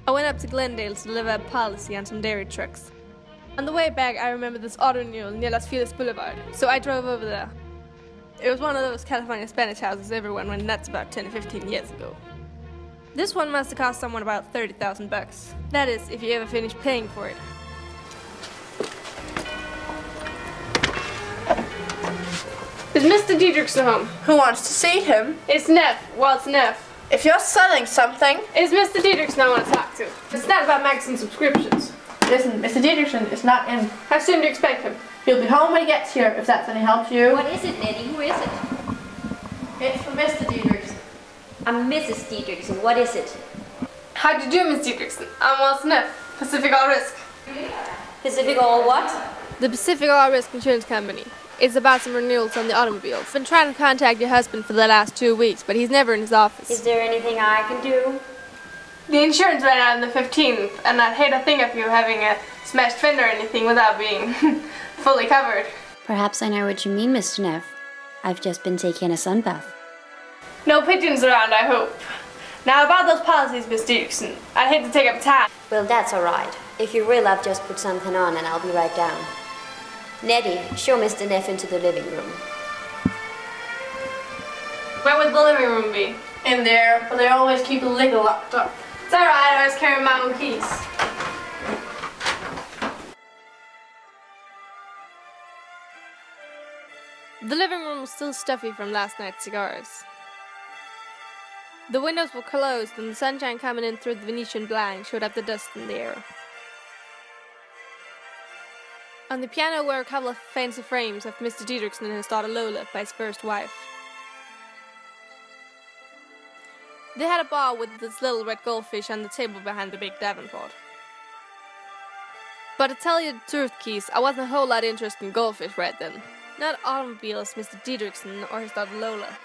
I went up to Glendale to deliver a policy on some dairy trucks. On the way back, I remember this auto renewal near Las Feliz Boulevard, so I drove over there. It was one of those California Spanish houses everyone went nuts about 10 or 15 years ago. This one must have cost someone about $30,000. That is, if you ever finish paying for it. Is Mr. Diedrichson home? Who wants to see him? It's Neff. Well, it's Neff. If you're selling something... It's Mr. Diedrichson I want to talk to. It's not about magazine subscriptions. Listen, Mr. Diedrichson is not in. How soon do you expect him? He'll be home when he gets here, if that's any help to you. What is it, Nettie? Who is it? It's for Mr. Diedrichson. I'm Mrs. Diedrichson. What is it? How do you do, Miss Diedrichson? I'm Walter Neff, Pacific All Risk. Pacific All what? The Pacific All Risk Insurance Company. It's about some renewals on the automobiles. I've been trying to contact your husband for the last 2 weeks, but he's never in his office. Is there anything I can do? The insurance ran out on the 15th, and I'd hate a thing of you having a smashed fender or anything without being fully covered. Perhaps I know what you mean, Mr. Neff. I've just been taking a sun bath. No pigeons around, I hope. Now about those policies, Miss Diedrichson, I'd hate to take up time. Well, that's all right. If you will, I've just put something on and I'll be right down. Nettie, show Mr. Neff into the living room. Where would the living room be? In there, but they always keep the lid locked up. It's alright, I always carry my own keys. The living room was still stuffy from last night's cigars. The windows were closed and the sunshine coming in through the Venetian blind showed up the dust in the air. On the piano were a couple of fancy frames of Mr. Diedrichson and his daughter Lola by his first wife. They had a bar with this little red goldfish on the table behind the big Davenport. But to tell you the truth, Keith, I wasn't a whole lot interested in goldfish right then. Not automobiles, Mr. Diedrichson or his daughter Lola.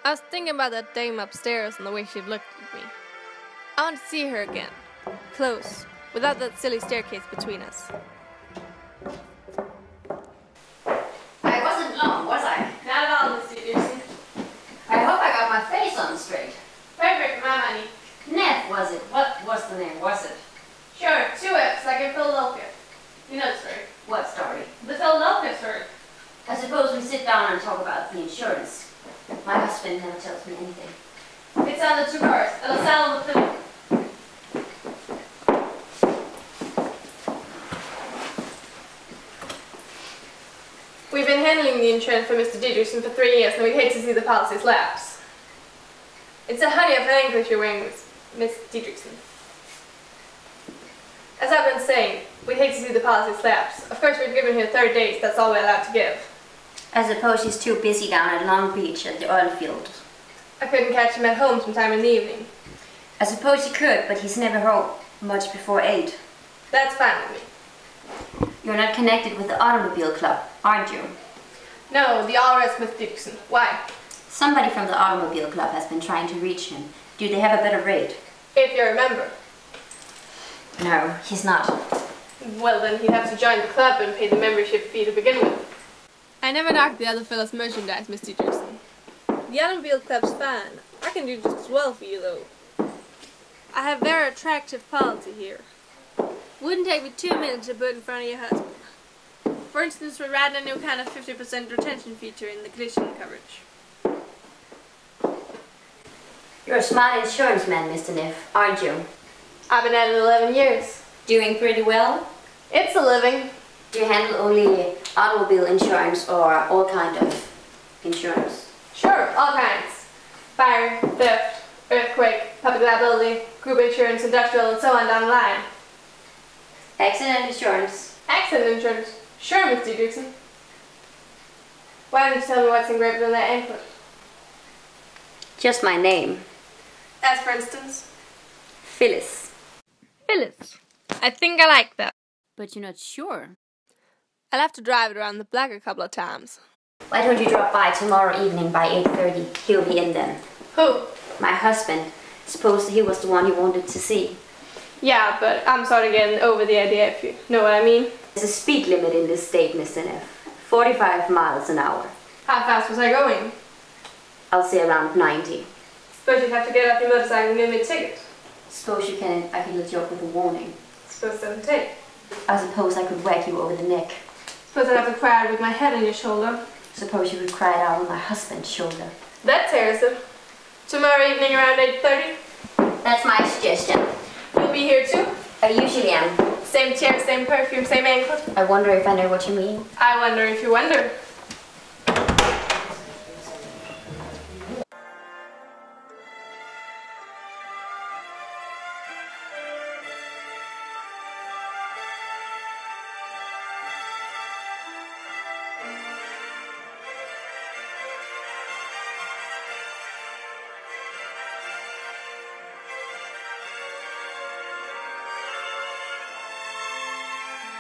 I was thinking about that dame upstairs and the way she looked at me. I wanted to see her again, close, without that silly staircase between us. I wasn't long, was I? Not at all, Mr. Diedrichson. I hope I got my face on straight. Perfect, my money. Neff, was it? What was the name, was it? Sure, 2 F's like in Philadelphia. You know the story. What story? The Philadelphia story. I suppose we sit down and talk about the insurance. My husband never tells me anything. It's on the 2 cars. It'll sell with the... We've been handling the insurance for Mr. Diedrichson for 3 years and we hate to see the policies lapse. It's a honey of an English you're wearing, Miss Diedrichson. As I've been saying, we hate to see the policies lapse. Of course we've given here 30 days, that's all we're allowed to give. I suppose he's too busy down at Long Beach at the oil field. I couldn't catch him at home sometime in the evening. I suppose he could, but he's never home much before 8. That's fine with me. You're not connected with the automobile club, aren't you? No, the All Risk, Miss Diedrichson. Why? Somebody from the automobile club has been trying to reach him. Do they have a better rate? If you're a member. No, he's not. Well, then he'd have to join the club and pay the membership fee to begin with. I never knocked the other fellow's merchandise, Miss Diedrichson. The automobile club's fine. I can do just as well for you, though. I have very attractive policy here. Wouldn't take me 2 minutes to put in front of your husband. For instance, we're riding a new kind of 50% retention feature in the collision coverage. You're a smart insurance man, Mr. Neff, aren't you? I've been at it 11 years. Doing pretty well? It's a living. Do you handle only automobile insurance or all kind of insurance? Sure, all kinds. Fire, theft, earthquake, public liability, group insurance, industrial, and so on down the line. Accident insurance? Accident insurance? Sure, Miss Diedrichson. Why don't you tell me what's engraved on that anklet? Just my name. As for instance? Phyllis. Phyllis. I think I like that. But you're not sure. I'll have to drive it around the block a couple of times. Why don't you drop by tomorrow evening by 8:30? He'll be in then. Who? My husband. Suppose he was the one you wanted to see. Yeah, but I'm sort of getting over the idea, if you know what I mean. There's a speed limit in this state, Mr. Neff. 45 miles an hour. How fast was I going? I'll say around 90. Suppose you'd have to get off your motorcycle and give me a ticket. Suppose I could let you up with a warning. Suppose it doesn't take. I suppose I could whack you over the neck. Suppose I'd have to cry out with my head on your shoulder. Suppose you could cry it out on my husband's shoulder. That tears it. Tomorrow evening around 8:30. That's my suggestion. You'll be here too. I usually am. Same chair, same perfume, same ankle. I wonder if I know what you mean. I wonder if you wonder.